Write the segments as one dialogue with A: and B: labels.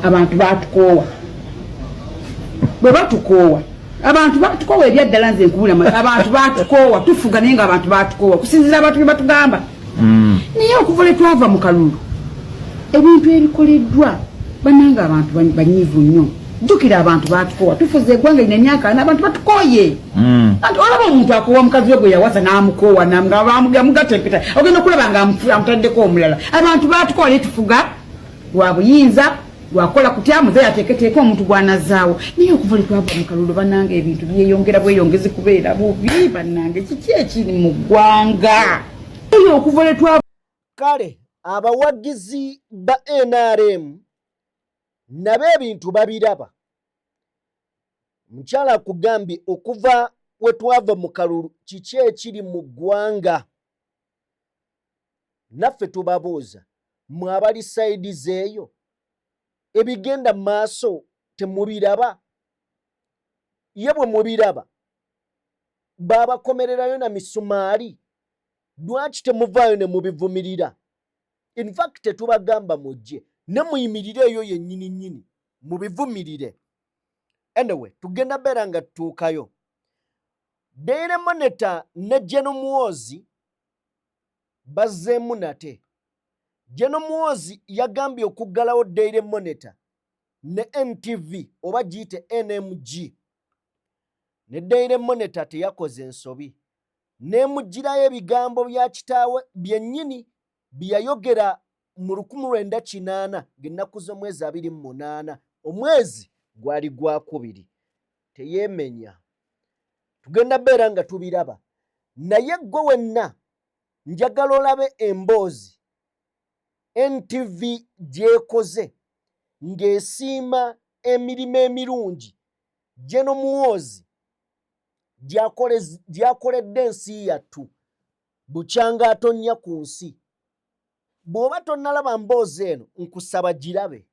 A: abantu batukoowa bwe batukoowa abantu batukoowa ebyaddala nze nkubula abantu batukoowa tufuga naye nga abantu batukoowa kusinziira abantu bye batugamba naye okuva lwe twava mu kalulu ebintu ebikoleddwa bannanga abantu banyiivu nnyo jjukira abantu batukoowa tufuza eggwanga lina emyaka n'abantu batukooye anti olaba omuntu akoowa mukazi we gwe yawasa n'amukoowa nga bamugatempeta ogenda okulaba nga amutaddeko omulala abantu batukoowa naye tufuga lwa buyinza lwakola kutya muzeeyi ateeketeeka omuntu gwanazaawo naye okuva lwe twava mu kalulu bannanga ebintu byeyongera bweyongezi kubeera bubi bannanga kiki ekiri mu ggwanga eyo okuva lwe twava
B: kale abawagizi ba NRM nabo ebintu babiraba mukyala akugambye okuva we twava mu kalulu kiki ekiri mu ggwanga naffe tubabuuza mwe abali sayidi zeeyo ebigenda mu maaso temubiraba ye bwe mubiraba baabakomererayo na misumaali lwaki temuvaayo ne mubivumirira in fact tetubagamba mujje ne muyimirire eyo yennyini nnyini mubivumirire anyway tugenda beera nga tutuukayo Daily Monitor ne General Muhoozi bazzeemu nate General Muhoozi yagambye okuggalawo Daily Monitor ne NTV oba giyite NMG ne Daily Monitor teyakoze ensobi n'emugirayo ebigambo bya kitaawe byennyini byayogera mu 1908 ng'ennaku z'omwezi 28 omwezi gwali gwakubiri teyeemenya tugenda beera nga tubiraba naye gwe wenna njagala olabe emboozi NTV gyekoze ng'esiima emirimu emirungi General Muhoozi gyakoledde ensi yattu bukyanga atonnya ku nsi bw'oba tonnalaba mboozi eno nkusaba girabe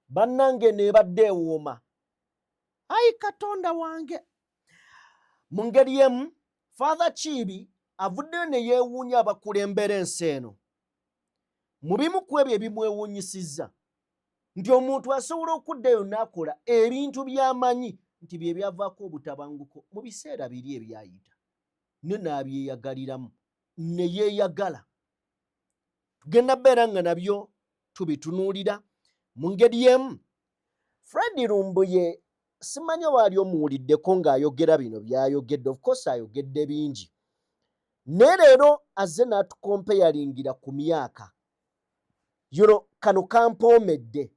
B: bannange neebadde ewooma ayi katonda wange mu ngeri emu Father Kiibi avuddeyo ne yeewuunya abakulembera ensi eno mu bimu ku ebyo ebimwewuunyisizza nti omuntu asobola okuddayo n'akola ebintu by'amanyi nti bye byavaako obutabanguko mu biseera biri ebyayita ne n'abyeyagaliramu ne yeeyagala tugenda beera nga nabyo tubitunuulira mu ngeri emu Fred Lumbuye simanyi oba ali omuwuliddeko ng'ayogera bino by'ayogedde of course ayogedde bingi naye leero azze n'atukompeyalingira ku myaka kano kampoomedde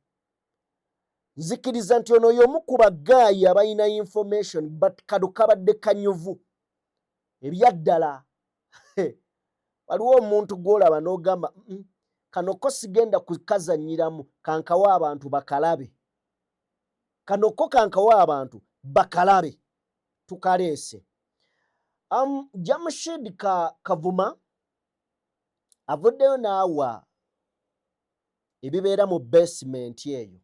B: nzikiriza nti ono y'omu ku bagaayi abalina information but kano kabadde kanyuvu ebyaddala waliwo omuntu gw'olaba n'ogamba kano ko sigenda kukazannyiramu kankawa abantu bakalabe kano ko kankawa abantu bakalabe tukaleese Jamshid Kavuma avuddeyo n'awa ebibeera mu basement eyo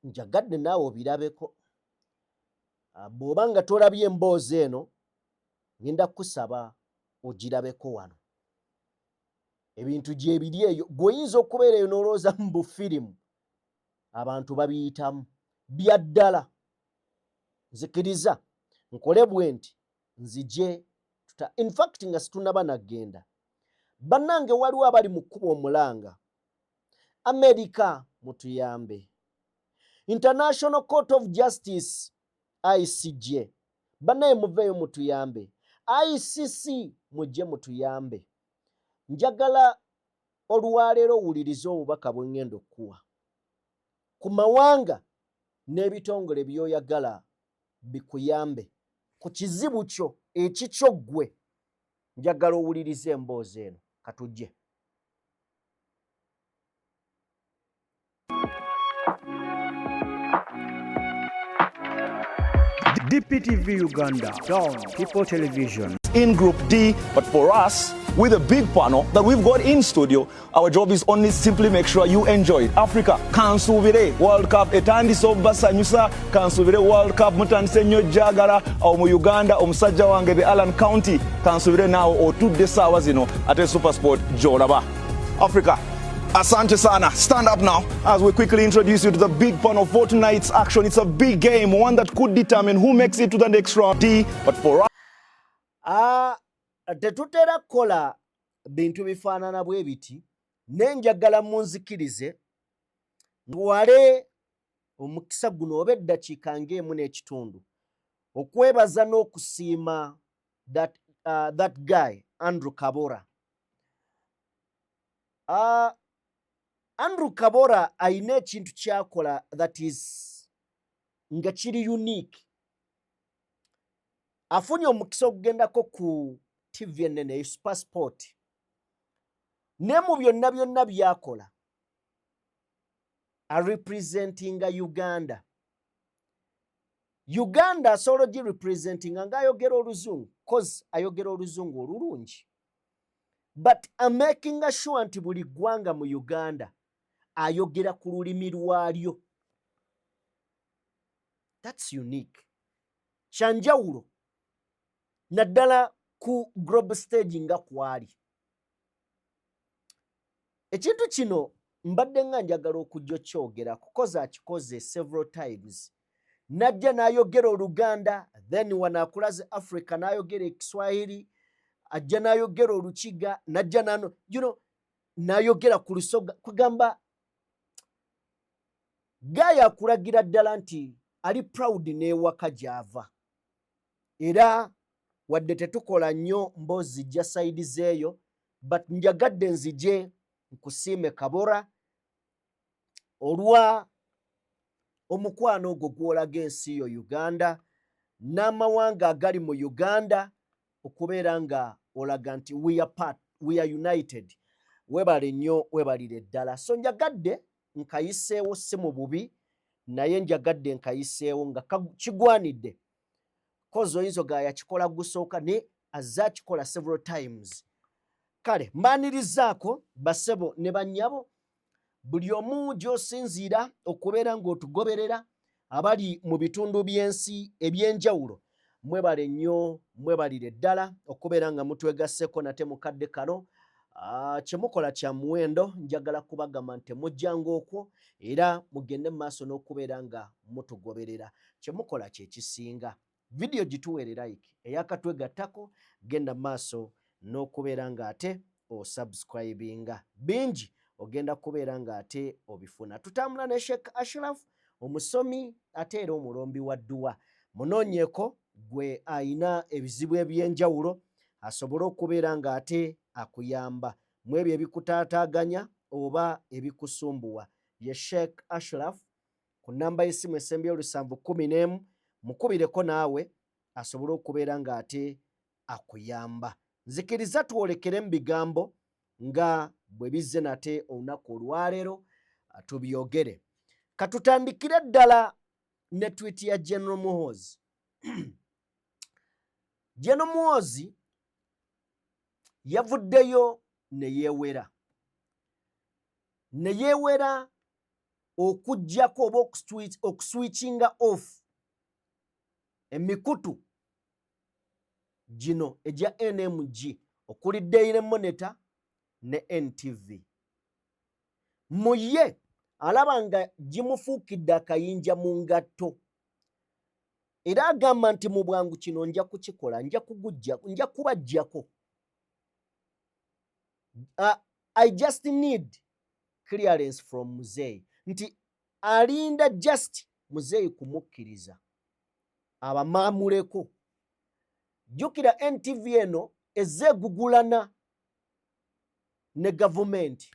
B: njagadde naawe obirabeko bw'oba nga tolabye emboozi eno ngenda kusaba ogirabeko wano ebintu gyebiri eyo gw'oyinza okubeera eyo n'olowooza mu bufirimu abantu babiyitamu byaddala nzikiriza nkole bwe nti nzije in fact nga situnaba nagenda bannange waliwo abali mu kkuba omulanga America mutuyambe International Court of Justice ICJ bannaye muveeyo mutuyambe ICC mujje mutuyambe njagala olwaleero owulirize obubaka bwe ngenda okuwa ku mawanga n'ebitongole by'oyagala bikuyambe ku kizibu kyo ekikyo ggwe njagala owulirize emboozi eno katujje
C: DPTV Uganda, Dawn People Television.
D: In Group D, but for us, with a big panel that we've got in studio, our job is only simply make sure you enjoy it. Africa, kansubire World Cup etandise obasanyusa, kansubire World Cup mutandise nnyo jagala mu Uganda omusajja wange the Allen County, kansubire naawe otudde saawa zino ate Super Sport gy'olaba. Africa, Asante sana. Stand up now as we quickly introduce you to the big panel for tonight's action. It's a big game, one that could determine who makes it to the next round. But for us,
B: tetutera kola bintu bifaanana bwe biti nenjagala munzikirize wale omukisa guno oba eddakiika ng'emu n'ekitundu okwebaza n'okusiima that guy Andrew Kabora. Andrew Kabora ayina ekintu kyakola that is nga kiri unique. Afunye omukisa okugendako ku TV ennene Supersport. Ne mu byonna byonna byakola representinga Uganda. Uganda asobola girepresentinga ng'ayogera oluzungu cause ayogera oluzungu olulungi. But making sure nti buli ggwanga mu Uganda ayogera ku lulimi lwalyo. That's unique. Kyanjawulo naddala ku global stage nga kwali. Ekintu kino mbadde nga njagala okujja kyogera kukoza akikoze several times. Najja n'ayogera Oluganda, then wanakulaze Africa n'ayogera Ekiswahili, ajja n'ayogera Olukiga, najja n'ayogera ku Lusoga. Kugamba Gaya akulagira ddala nti ali proud n'ewaka gy'ava. Era wadde tetukola nnyo mboozi jja side zeeyo, but njagadde nzije nkusiime Kabora olwa omukwano ogwo gw'olaga ensi yo Uganda n'amawanga agali mu Uganda okubeera nga olaga nti we are united. Webale nnyo, webalire ddala. So njagadde nkayiseewo si mu bubi naye njagadde nkayiseewo nga kigwanidde. Kozi oyinza ga yakikola gusooka ne azza akikola several times. Kale mbaanirizaako basebo ne bannyabo buli omu gy'osinziira okubeera ng'otugoberera abali mu bitundu by'ensi eby'enjawulo. Mwebale nnyo, mwebalire ddala okubeera nga mutwegasseko nate mukadde kano. Kyemukola kya muwendo, njagala kubagamba nti mujjanga okwo era mugende mu maaso n'okubeera nga mutugoberera. Kyemukola kye kisinga. Video gituwere like eyakatwegattako, genda mu maaso n'okubeera nga ate osubscribinga. Bingi ogenda kubeera nga ate obifuna. Tutambula ne Sheikh Ashraf, omusomi ate era omulombi wa dduwa. Munoonyeeko gwe ayina ebizibu eby'enjawulo asobole okubeera nga ate akuyamba mu ebyo ebikutaataaganya oba ebikusumbuwa. Ye Sheikh Ashraf ku nnamba y'essimu esembyeyo 711 mukubireko naawe asobole okubeera nga ate akuyamba. Nzikiriza twolekere mu bigambo nga bwe bizze nate olunaku olwaleero tubyogere. Katutandikire ddala ne tweet ya General Muhoozi. General Muhoozi yavuddeyo ne yeewera okuggyako oba okuswitchinga off emikutu gino egya NMG okuli Daily Monitor ne NTV. Muye alaba nga gimufuukidde akayinja mu ngatto. Era agamba nti mu bwangu kino nja kukikola, nja kubaggyako. I just need clearance from Muzeeyi. Nti alinda just Muzeeyi kumukkiriza abamaamuleko. Jjukira NTV eno ezzeegugulana ne gavumenti.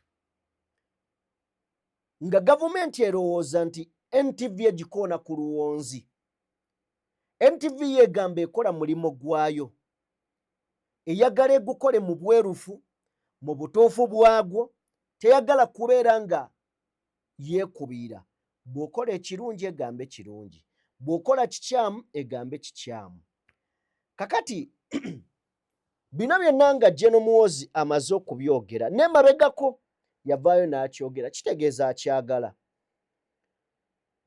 B: Nga gavumenti erowooza nti NTV egikoona ku luwonzi. NTV yeegamba ekola mulimo gwayo. Eyagala egukole mu bwerufu, mu butuufu bwagwo, teyagala kubeera nga yeekubiira. Bw'okola ekirungi egambe kirungi. Bw'okola kikyamu egambe kikyamu. Kakati bino byonna nga General Muhoozi amaze okubyogera n'emabegako yavaayo n'akyogera, kitegeeza akyagala.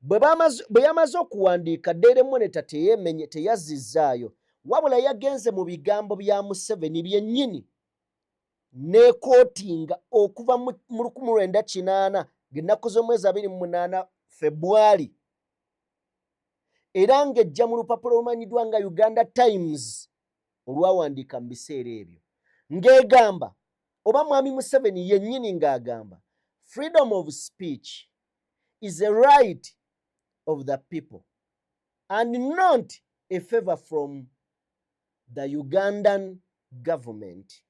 B: Bwe yamaze okuwandiika Daily Monitor teyeemenye, teyazizzaayo, wabula yagenze mu bigambo bya Museveni byennyini ne kotinga okuva mu 1998 ng'ennaku z'omwezi 28 February era ng'ejja mu lupapula olumanyiddwa nga Uganda Times olwawandiika mu biseera ebyo ng'egamba oba Mwami Museveni yennyini ng'agamba freedom of speech is a right of the people and not a favor from the Ugandan government.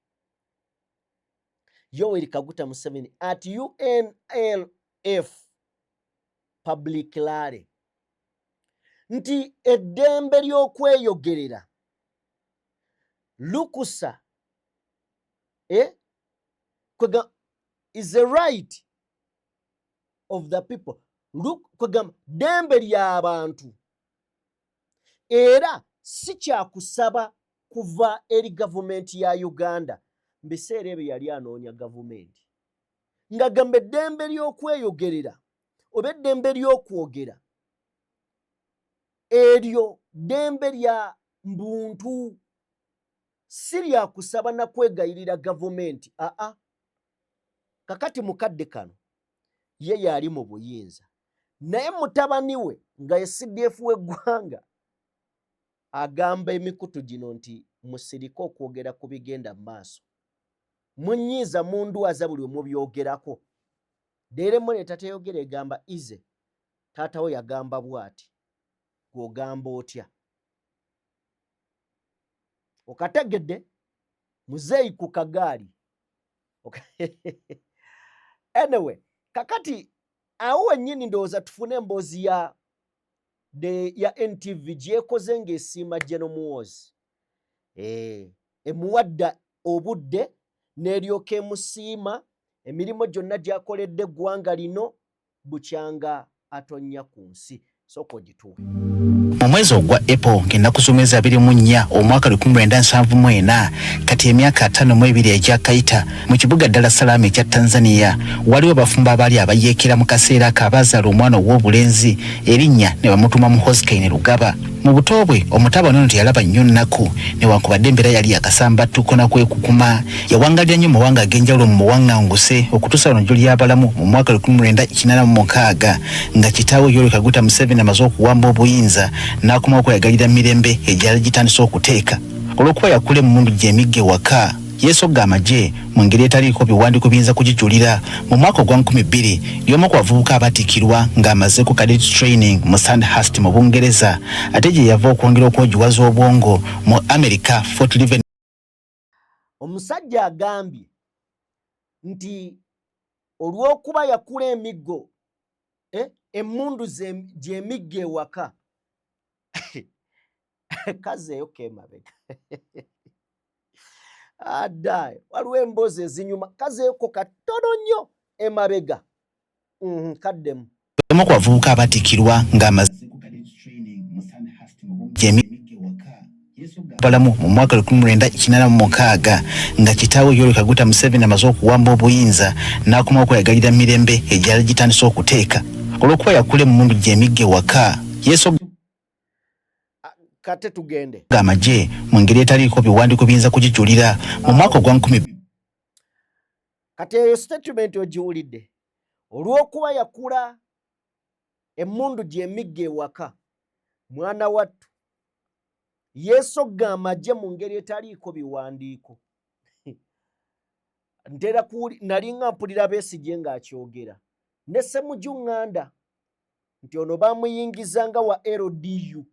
B: Yoweri Kaguta Museveni at UNLF public rally nti eddembe ly'okweyogerera lukusa is a right of the people. Kwegamba dembe ly'abantu era si kyakusaba kuva eri gavumenti ya Uganda mbiseera ebyo yali anoonya gavumenti ng'agamba eddembe ly'okweyogerera oba eddembe ly'okwogera eryo dembe lya mbuntu si lyakusaba na kwegayirira gavumenti kakati mukadde kano ye yali mu buyinza naye mutabani we nga ye CDF w'eggwanga agamba emikutu gino nti musirike okwogera ku bigenda mu maaso munyiiza mundwaza buli omu byogerako deere mmwe ne tateyogera egamba ize taata we yagamba bw'ati gw'ogamba otya okategedde muzeeyi ku kagaali anyway kakati awo wennyini ndowooza tufune emboozi ya NTV gyekoze ng'esiima General Muhoozi emuwadda obudde n'eryoka emusiima emirimu gyonna gy'akoledde eggwanga lino bukyanga atonnya ku nsi sooka ogituwe.
E: Mu mwezi ogwa April ng'ennaku z'omwezi 24 omwaka 1974 kati emyaka 52 egyakayita mu kibuga Dar es Salaam ekya Tanzania waliwo bafumba abaali abayeekera mu kaseera akabazaala omwana ow'obulenzi erinnya ne bamutuma Muhoozi Kainerugaba. Mu buto bwe omutabani ono teyalaba nnyo nnaku newankubadde embeera yali yakasambattuko nakwekukuma yawangalira nnyo mawanga ag'enjawulo mu muwaŋŋanguse okutuusa lino gy'olyabalamu mu mwaka 1986 nga kitaawe Yoweri Kaguta Museveni amaze okuwamba obuyinza n'akomawo okweyagalira mirembe egyali gitandise okuteeka olw'okuba yakula emmundu gy'emigga ewaka yeesogga amagye mu ngeri etaliiko biwandiiko biyinza kugijulira mu mwaka ogwa 2000 y'omu ku bavubuka abatikirwa ng'amaze ku cadet training mu Sandhurst mu Bungereza ate gye yava okwongera okwogiwaza obwongo mu America Fort Leavenworth.
B: Omusajja agambye nti olw'okuba yakula emiggo emmundu gy'emigga ewaka kazeeyo k'emabega addaye waliwo emboozi ezinyuma kazeeko katono nnyo emabega kaddemu
E: omu ku bavubuka abatikirwa ng'amaze ku cadet training mu Sandhurst mu Bungereza balamu mu mwaka 1986 nga kitaawe Yoweri Kaguta Museveni amaze okuwamba obuyinza n'akomawo okweyagalira mirembe egyali gitandise okuteeka olw'okuba yakula emmundu gy'emigga ewaka yeesogga
B: kate tugende
E: amagye mu ngeri etaliiko biwandiiko biyinza kugijulira mu mwaka ogwa 1000
B: kati eyo statement ogiwulidde olw'okuba yakula emmundu gy'emigga ewaka mwana wattu yeesogga amagye mu ngeri etaliiko biwandiiko ntera nali nga mpulira Besigye ng'akyogera ne Ssemujjuŋŋanda nti ono bamuyingizanga wa LDU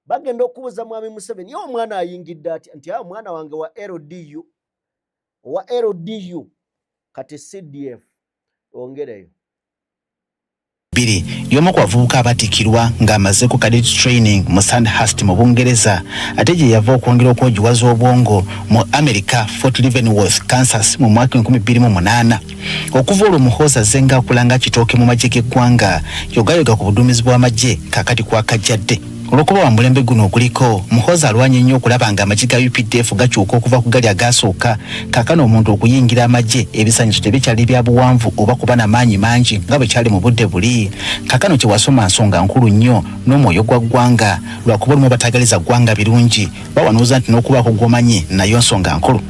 B: bagenda okubuuza Mwami Museveni ye omwana ayingidde ati nti omwana wange wa LDU kati CDF ongereyo
E: y'omu ku bavubuka abatikirwa ng'amaze ku cadet training mu Sandhurst mu Bungereza ate gye yava okwongera okwogiwaza obwongo mu America Fort Leavenworth Kansas mu mwaka 2008 okuva olwo Muhoozi azze ng'akulanga kitooke mu magye g'eggwanga yogayoga ku buduumizi bw'amagye kakati kwakajjadde olw'okuba wa mulembe guno oguliko Muhoozi alwanye nnyo okulaba ng'amagye ga UPDF gakyuka okuva ku gali agasooka kaakano omuntu okuyingira amagye ebisanyizo tebikyali bya buwanvu oba kuba n'amaanyi mangi nga bwe kyali mu budde buli kaakano kye wasoma nsonga nkulu nnyo n'omwoyo gwa ggwanga lwakuba olumu batagaliza ggwanga birungi bawanuuza nti n'okubaako gw'omanyi nayo nsonga nkulu.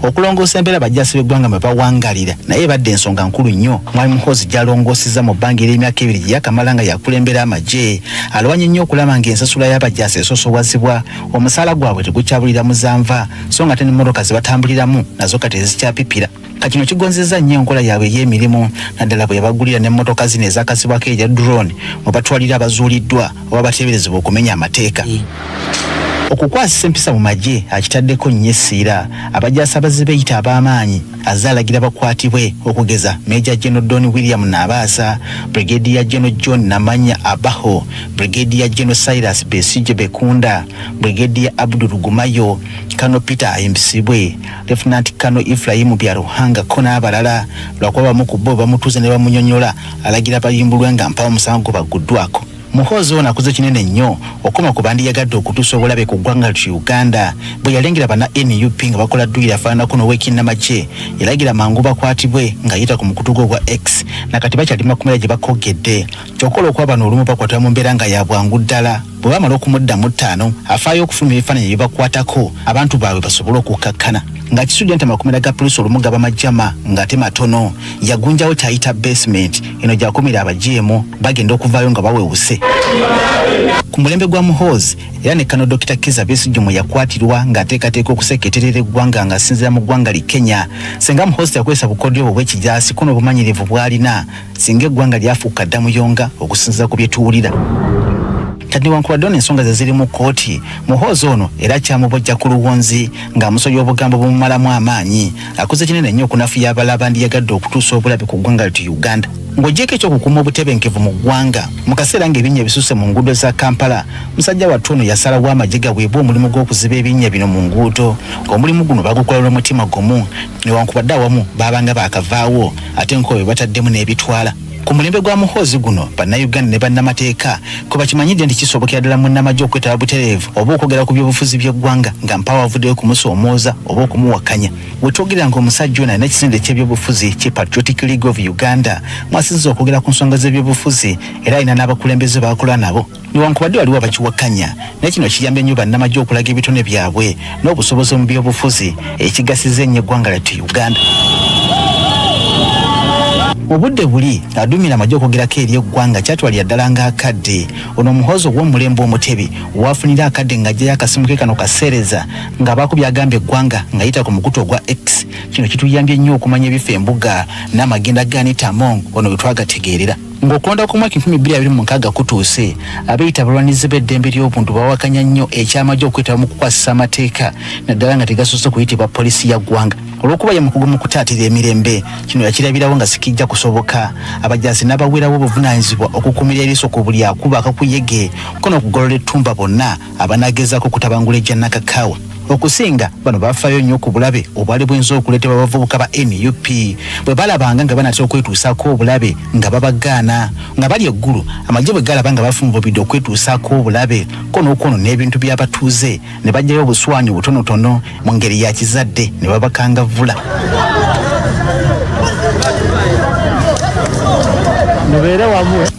E: okulongoosa embeera bajaasi b'eggwanga mwe bawangalira naye badde ensonga nkulu nnyo mwali Muhoozi gy'alongoosezza mu bbanga ery'emyaka 2 gye yakamala nga yakulembera amagye alwanye nnyo okulaba ng'ensasula y'abajaasi esoosowazibwa omusaala gwabwe tegukyabulira muzanva so nga ate n'emmotoka ze batambuliramu nazo kati tezikyapipira kino kigonzezza nnyo enkola yaabwe ey'emirimu naddala bwe yabagulira n'emmotoka zino ezakasibwako erya drone mwe batwalira abazuuliddwa oba bateeberezebwa okumenya amateeka okukwasisa empisa mu magye akitaddeko nnyo essiira abajaasi abazibeeyita ab'amaanyi azaalagira bakwatibwe okugeza Major General Don William Nabaasa, Brigadier General John Namanya Abaho, Brigadier General Cyrus Besigye Bekunda, Brigadier Abdul Gumayo, Colonel Peter Ayimbisibwe, Lieutenant Colonel Ephraim Byaruhanga ko n'abalala lwakuba bamu ku bo bamutuuze ne bamunyonyola alagira bayimbulwe nga mpawo omusango baguddwako. Muhoozi ono akuze kinene nnyo okoma ku bandi yagadde okutuusa obulabe ku ggwanga lya Uganda bwe yalengera bana NUP nga bakola dduyira afaananako n'ow'ekinnamagye yalagira mangu bakwatibwe ng'ayita ku mukutu gwe gwa X nakati bakyali makumira gye bakogedde kyokkola okuba bano olumu bakwatibwa mu mbeera nga ya bwangu ddala bwe bamala okumuddamu 5 afaayo okufulumya ebifaananyi bye bakwatako abantu baabwe basobole okukkakkana nga kisudde nti amakomera ga poliisi olumu gaba majjama ng'ate matono yagunjawo kyayita basement eno gyakumira abajeemu bagenda okuvaayo nga bawewuse ku mulembe gwa Muhoozi era ne Kano Dr. Kizza Besigye mwe yakwatirwa ng'ateekateeka okuseketerera eggwanga ng'asinziira mu ggwanga li Kenya singa Muhoozi yakozesa bukodyo obwo bw'ekijaasi ko n'obumanyirivu bw'alina singa eggwanga lyafuuka ddamuyonga okusinziira ku bye tuwulira kati newankubadde ensonga ze ziri mu kkooti Muhoozi ono era kyamubojja ku luwonzi ng'amusobya obugambo bumumalamu amaanyi akoze kinene nnyo okunafuya abalala bandi yagadde okutuusa obulabe ku ggwanga lya Uganda ng'ogyeko ekyokukuuma obutebenkevu mu ggwanga mu kaseera ng'ebinnya ebisusse mu nguudo za Kampala musajja wattu ono yasalawo amagye gaweebwe omulimu gw'okuziba ebinnya bino mu nguudo ng'omulimu guno bagukola n'omutima gumu newankubadde awamu baabanga baakavaawo ate nko bwe bataddemu n'ebitwala ku mulembe gwa Muhoozi guno bannayuganda ne bannamateeka kwe bakimanyidde nti kisobokera ddala munnamagye okwetaba butereevu oba okwogera ku byobufuzi by'eggwanga nga mpawo avuddeyo kumusoomooza oba okumuwakanya bwe twogerera ng'omusajja ono alina ekisinde ky'ebyobufuzi ki Patriotic League of Uganda mwasinziza okwogera ku nsonga z'ebyobufuzi era alina n'abakulembeze baakola nabo newankubadde waliwo abakiwakanya naye kino kiyambye nnyo bannamagye okulaga ebitone byabwe n'obusobozi mu byobufuzi ekigasiza ennyo eggwanga lyattu Uganda. Obudde buli adumira amagye okwogerako eri eggwanga kyatwalira ddala ng'akadde ono Muhoozi ow'omulembe omutebi waafunira akadde ng'ajjayo akasimu ke kano kaseereza ng'abaakubye agamba eggwanga ng'ayita ku mukutu ogwa X kino kituyambye nnyo okumanya ebifo embuga n'amagenda ga Nitamong ono bwe twagategeerera ng'okulonda ku mwaka 2026 kutuuse abeeyita abalwanizi b'eddembe ly'obuntu bawakanya nnyo ekyamagye okwetaba mu kukwasisa amateeka naddala nga tegasoose kuyitibwa poliisi ya ggwanga olw'okuba ye mukugu mu kutaatira emirembe kino yakirabirawo nga sikijja kusoboka abajaasi n'abaweerawo obuvunaanyizibwa okukumira eriiso ku buli akuba akakuyege ko n'okugolola ettumba bonna abanaagezaako okutabangula ejja nakakaawa okusinga bano bafaayo nnyo ku bulabe obwali buyinza okuleetebwa abavubuka ba NUP bwe balabanga nga banatera okwetuusaako obulabe nga babagaana nga bali eggulu amagye bwe galaba nga bafunvubidde okwetuusaako obulabe ko n'okwono n'ebintu by'abatuuze ne bajjayo obuswanyu butonotono mu ngeri ya kizadde ne babakangavvula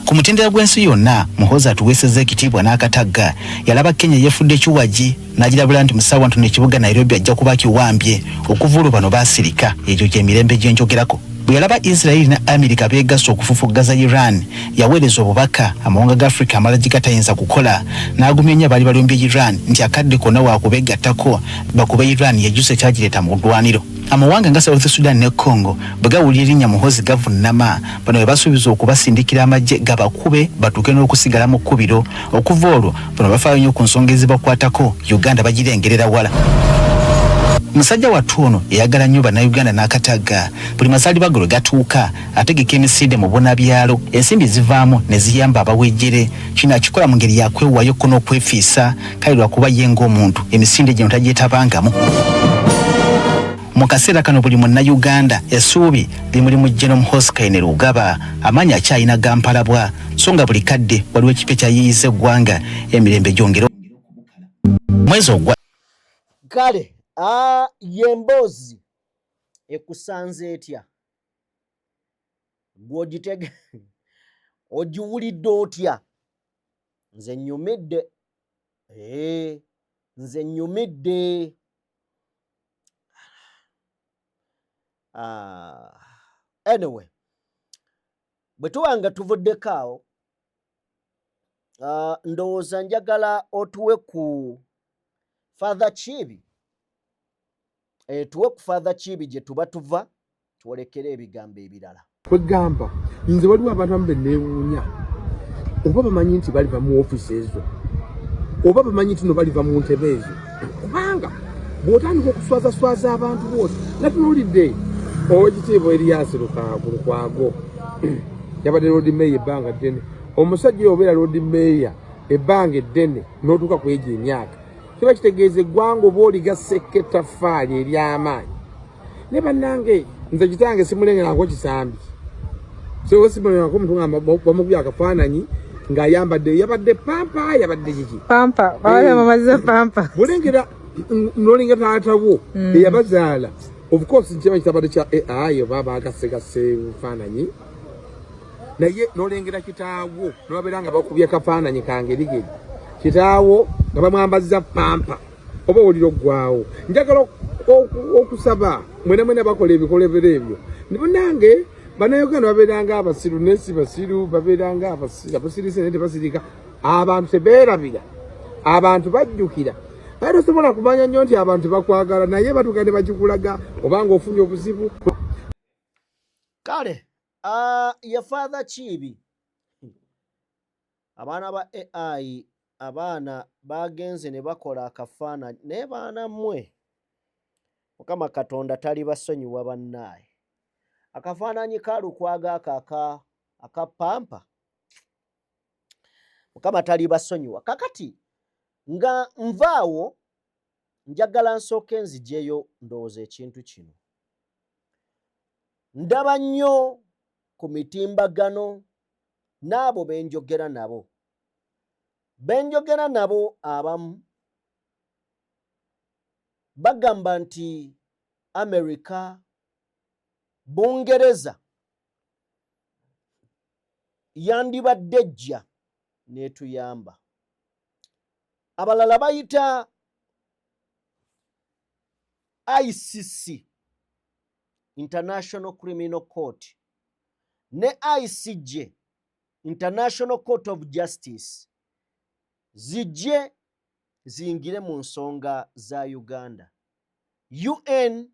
E: ku mutendera gw'ensi yonna Muhoozi atuweesezza ekitiibwa n'akatagga yalaba Kenya yefudde kiwagi n'agirabula nti musawa ntono ekibuga Nairobi ajja kuba kiwambye okuva olwo bano baasirika egyo gy'emirembe gye njogerako bwe yalaba Israeli ne Amerika beegasse okufufuggaza Iran yaweereza obubaka amawanga ga Afrika amalala gye gatayinza kukola n'agumya nnyo abaali balumbye Iran nti akadde konna waakubeegattako bakube Iran yejjusa kyagireeta mu ddwaniro amawanga nga South Sudan ne Congo bwe gawulira erinnya Muhoozi gavunnama bano bwe basuubiza okubasindikira amagye gabakube batuuke n'okusigala mu kkubiro okuva olwo bano bafaayo nnyo ku nsonga ezibakwatako Uganda bagirengerera wala musajja wattu ono eyagala nnyo bannayuganda n'akatagga buli mazaalibwa ge lwe gatuuka ategeka emisinde mu bunabyalo ensimbi zivaamu ne ziyamba abawejjere kino akikola mu ngeri yakwewaayo ko n'okwefiisa kale lwakuba ye ng'omuntu emisinde gino tagyetabangamu mu kaseera kano buli munnayuganda essuubi limuli mu General Muhoozi Kainerugaba amaanyi akyalina gampalabwa so nga buli kadde waliwo ekipya kyayiyiza eggwanga emirembe gyongera mwezi ogwa
B: kale yemboozi ekusanze etya gw'ogitege ogiwulidde otya nze nnyumidde nze nnyumidde Anyway, bwe tuba nga tuvuddeko awo, ndowooza njagala otuwe ku Father Chibi. Tuwe ku Father Chibi gye tuba tuva, twolekere ebigambo ebirala.
F: Kwegamba nze waliwo abantu abamu benneewuunya oba bamanyi nti baliva mu ofiisi ezo oba bamanyi nti no baliva mu ntebe ezo, kubanga bw'otandika okuswazaswaza abantu bose natunuulidde Oweekitiibwa Erias Lukwago yabadde Lord Mayor ebbanga ddene, omusajja oyo obeera Lord Mayor ebbanga eddene n'otuuka ku egyo emyaka, kiba kitegeeza eggwanga oba oligasseko ettaffaali ery'amaanyi. Ne bannange nze kitange simulengerako kisambi, so simulengerako omuntu nga bamukubya akafaananyi ng'ayambadde yabadde pampa yabadde kiki
G: pampa bamaze pampa
F: bulengera n'olengera taatawo eyabazaala. Of course nkyeba kitabadde kya AI oba baagasegasse bufaananyi, naye n'olengera kitaawo n'obabeera nga bakubye akafaananyi kangerigeri, kitaawo nga bamwambazza pampa oba oliro ggwawo. Njagala okusaba mwena bakola ebikolebero ebyo nange bannayuganda babeeranga abasiru nesi basiru, babeeranga abasirise naye tebasirika, abantu tebeerabira, abantu bajjukira. Naye tosobola kumanya nnyo nti abantu bakwagala naye batuuka ne bakikulaga obanga ofunye obuzibu.
B: Kale ye Father Chibi, abaana ba AI, abaana bagenze ne bakola akafaananyi naye baana mmwe Mukama Katonda tali basonyiwa bannaaye. Akafaananyi ka Lukwago aka pampa Mukama tali basonyiwa. Kakati nga nvaawo njagala nsooke nzijeyo ndowooza ekintu kino. Ndaba nnyo ku mitimbagano n'abo benjogera nabo abamu bagamba nti America, Bungereza yandibadde ejja n'etuyamba. Abalala bayita ICC, International Criminal Court, ne ICJ, International Court of Justice, zijje zingire mu nsonga za Uganda. UN,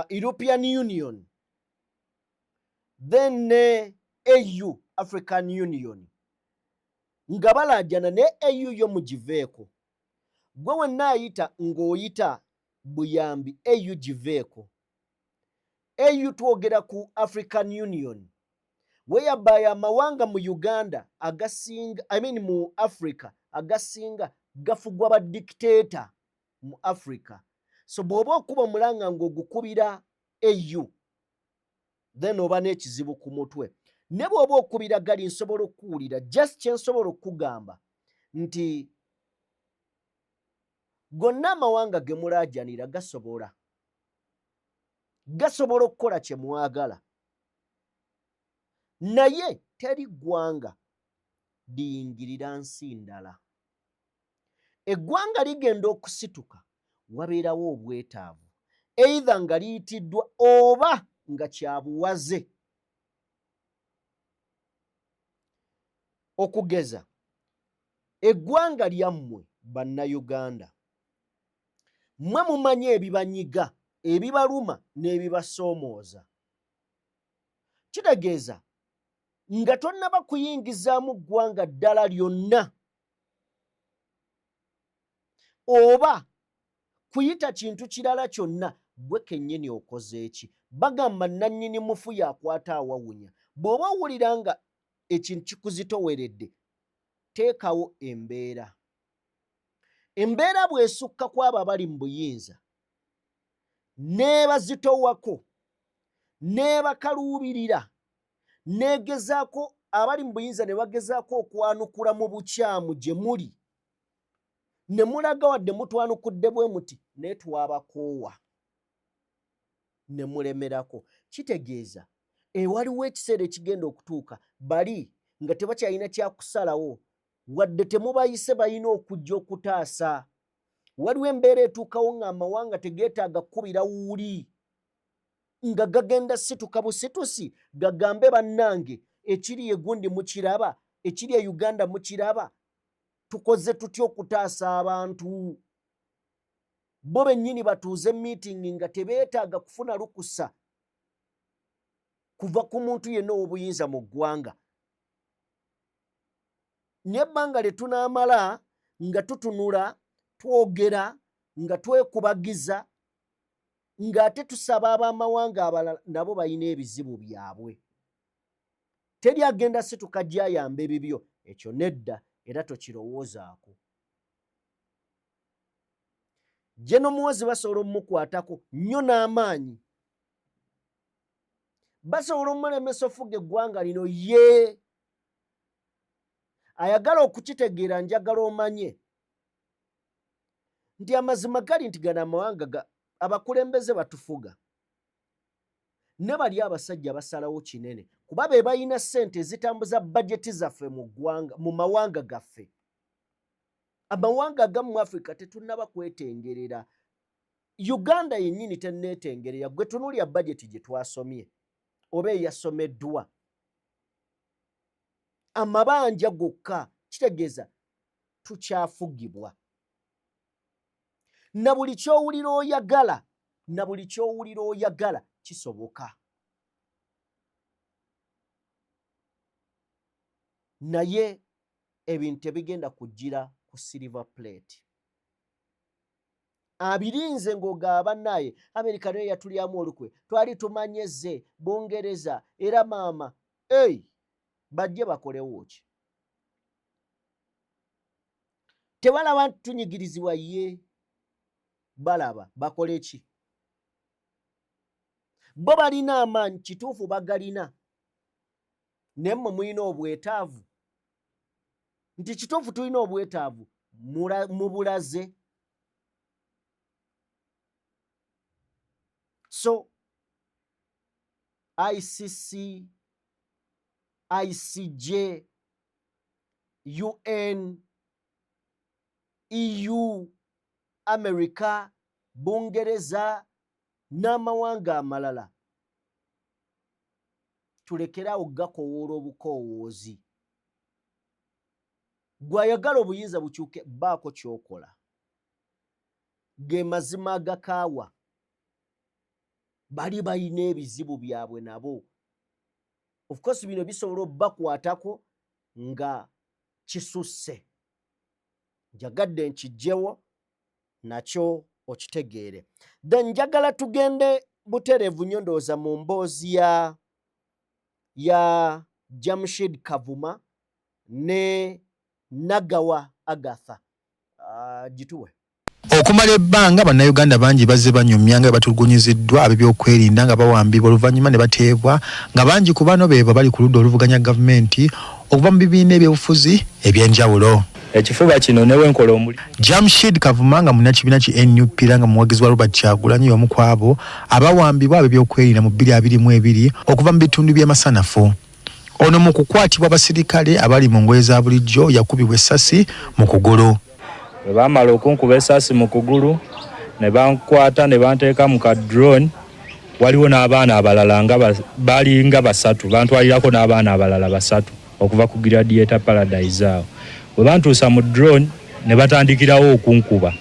B: European Union, then ne AU, African Union, nga balajana ne AU yo mugiveeko. Gwe wenna ayita ng'oyita buyambi AU giveeko. AU twogera ku African Union, whereby amawanga mu Uganda agasinga, mu Africa agasinga gafugwa ba dictator mu Africa. So bw'oba okuba omulanga ng'ogukubira AU, then oba n'ekizibu ku mutwe. Ne bw'oba okubira gali nsobola okuwulira, just kye nsobola okugamba nti gonna amawanga ge mulaajanira gasobola okukola kye mwagala, naye teri ggwanga liyingirira nsi ndala. Eggwanga ligenda okusituka, wabeerawo obwetaavu, either nga liyitiddwa oba nga kyabuwaze. Okugeza, eggwanga lyammwe bannayuganda, mmwe mumanyi ebibanyiga, ebibaluma n'ebibasoomooza. Kitegeeza nga tonnaba kuyingizaamu ggwanga ddala lyonna oba kuyita kintu kirala kyonna, gwe kennyini okoze eki. Bagamba nannyini mufu yakwata awawunya. Bw'oba owulira nga ekintu kikuzitoweredde, teekawo embeera. Embeera bw'esukka ku abo abali mu buyinza, n'ebazitowako, n'ebakaluubirira, n'egezaako abali mu buyinza ne bagezaako okwanukula mu bukyamu gye muli, ne mulaga wadde mutwanukudde bwe muti naye twabakoowa ne mulemerako. Kitegeeza waliwo ekiseera ekigenda okutuuka bali nga tebakyalina kyakusalawo, wadde temubayise balina okujja okutaasa. waliwo embeera etuukawo ng'amawanga tegeetaaga kkubira wuuli nga gagenda situka busitusi gagambe bannange ekiri egundi mukiraba ekiri e Uganda mukiraba tukoze tutya okutaasa abantu bo bennyini batuuze meeting nga tebeetaaga kufuna lukusa kuva ku muntu yenna ow'obuyinza mu ggwanga n'ebbanga lye tunaamala nga tutunula twogera nga twekubagiza ng'ate tusaba ab'amawanga abalala nabo balina ebizibu byabwe teri agenda situka gyayamba ebibyo ekyo nedda era tokirowoozaako gye n'omuwozi basobola omukwatako nnyo n'amaanyi basobola omulemesa ofuga eggwanga lino ye ayagala okukitegeera njagala omanye nti amazima gali nti gano amawanga abakulembeze batufuga ne bali abasajja basalawo kinene kuba be balina ssente ezitambuza bajeti zaffe mu mawanga gaffe amawanga agamu mu Afrika tetunnaba kwetengerera Uganda yennyini tenneetengerera gwe tunuulya bajeti gye twasomye oba eyasomeddwa amabanja gokka kitegeeza tukyafugibwa na buli ky'owulira oyagala kisoboka naye ebintu tebigenda kujjira ku silver plate abirinze ng'ogaba naye Amerika naye yatulyamu olukwe twali tumanyeze Bungereza era maama bajje bakolewo ki tebalaba tunyigirizibwa ye balaba bakole ki bo balina amaanyi kituufu bagalina naye mmwe mulina obwetaavu nti kituufu tulina obwetaavu mubulaze so ICC ICJ UN EU Amerika Bungereza n'amawanga amalala tulekerawo gakowoola obukoowoozi gwayagala obuyinza bukyuke baako kyokola ge mazima agakaawa bali balina ebizibu byabwe nabo of course bino bisobola obbakwatako nga kisusse njagadde nkijjewo nakyo okitegeere then njagala tugende butereevu nnyo ndowooza mu mboozi ya Jamshid Kavuma ne Nagawa Agatha gituwe
H: okumala ebbanga bannayuganda bangi bazze banyumya nga batulugunyiziddwa ab'ebyokwerinda nga bawambibwa oluvannyuma ne bateebwa nga bangi ku bano beebo bali ku ludda oluvuganya gavumenti okuva mu bibiina ebyobufuzi eby'enjawulo
I: ekifuba kino newe nkola omuli
H: Jamshid Kavuma nga munnakibiina ki NUP nga muwagizi wa Robert Kyagulanyi omu ku abo abawambibwa ab'ebyokwerinda mu 2022 okuva mu bitundu by'emasanafu ono mu kukwatibwa abasirikale abali mu ngoye za bulijjo yakubibwa essasi mu kugulu
I: bwe baamala okunkuba essasi mu kugulu ne bankwata ne banteeka mu ka drone waliwo n'abaana abalala nga bali nga basatu bantwalirako n'abaana abalala basatu okuva ku Gladiator Paradise awo bwe bantuusa mu drone ne batandikirawo okunkuba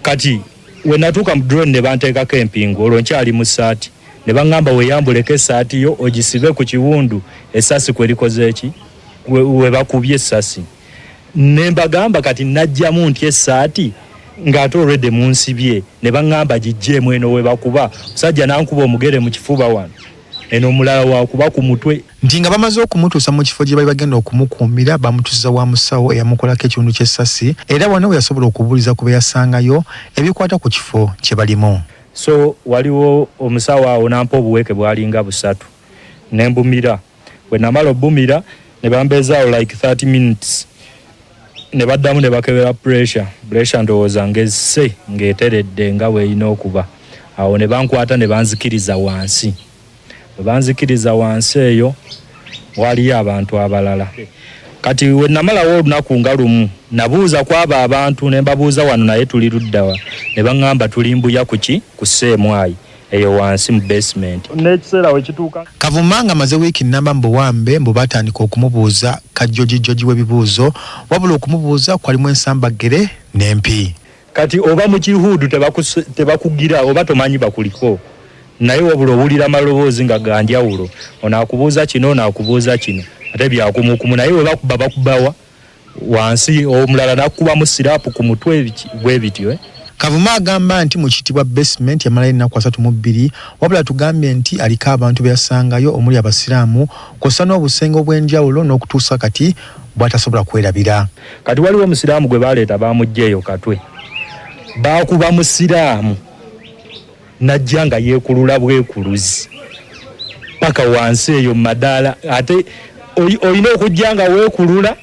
I: kati we natuuka mu drone ne banteekako empingu olwo nkyali mu ssaati ne baŋŋamba weeyambuleko essaati yo ogisibe ku kiwundu essasi kwe likoze eki we bakubye essasi ne mbagamba kati najjamu ntya essaati ng'ate olwedde munsibye ne baŋŋamba gijjeemu eno we bakuba musajja nankuba omugere mu kifuba wano eno omulala wakuba ku mutwe
H: nti nga bamaze okumutuusa mu kifo gye bali bagenda okumukuumira bamutuusiza wa musawo eyamukolako ekiwundu ky'essasi era wano we yasobola okubuuliza ku be yasangayo ebikwata ku kifo kye balimu
I: so waliwo omusawo awo nampa obuweeke bwalinga busatu nembumira bwe namala obbumira ne bambeezaawo like 30 minutes ne baddamu ne bakebera pressure ndowooza ng'esse ng'eteredde nga weeyina okuba awo ne bankwata ne banzikiriza wansi bwe banzikiriza wansi eyo waliyo abantu abalala kati we namalawo olunaku nga lumu nabuuza kwaba abantu ne mbabuuza wano naye tuli luddawa ne baŋŋamba tuli mbuya kuki ku Ssemwayi eyo wansi mu basement n'ekiseera we kituuka
H: Kavuma nga amaze wiiki nnamba Mbuwambe mbu batandika okumubuuza kajjoji w'ebibuuzo wabula okumubuuza kwalimu ensambagere n'empi
I: kati oba mu kihuudu tebakugira oba tomanyi bakuliko naye wabula owulira amaloboozi nga ganjawulo onaakubuuza kino onaakubuuza kino ate byakumukumu naye we bakuba bakubawa wansi omulala nakubamu siraapu ku mutwe bwe bityo
H: Kavuma agamba nti mu kitibwa basement yamala ennaku 32 wabula tugambye nti aliko abantu beyasangayo omuli abasiraamu kosa n'obusenge obw'enjawulo n'okutuusa kati bw'atasobola kwerabira.
I: Kati waliwo omusiraamu gwe baleeta bamugjeeyo Katwe bakuba musiraamu najja nga yeekulula bwekuluzi paka wansi eyo madaala ate olina okujja nga weekulula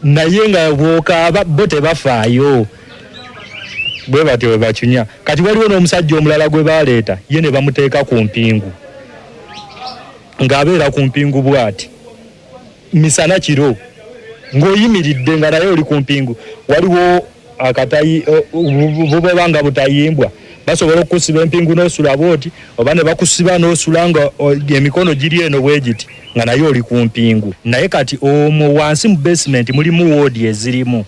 I: naye nga bw'okaaba bo tebafaayo bwe batyo we bakinya. Kati waliwo n'omusajja omulala gwe baleeta ye ne bamuteeka ku mpingu ng'abeera ku mpingu bw'ati misana kiro ng'oyimiridde nga naye oli ku mpingu waliwo akatayi bubeba nga butayimbwa basobola okusiba empingu n'osula bwoti oba ne bakusiba n'osula nga emikono giri eno bwegiti nga naye oli ku mpingu. Naye kati omwo wansi mu basement mulimu woodi ezirimu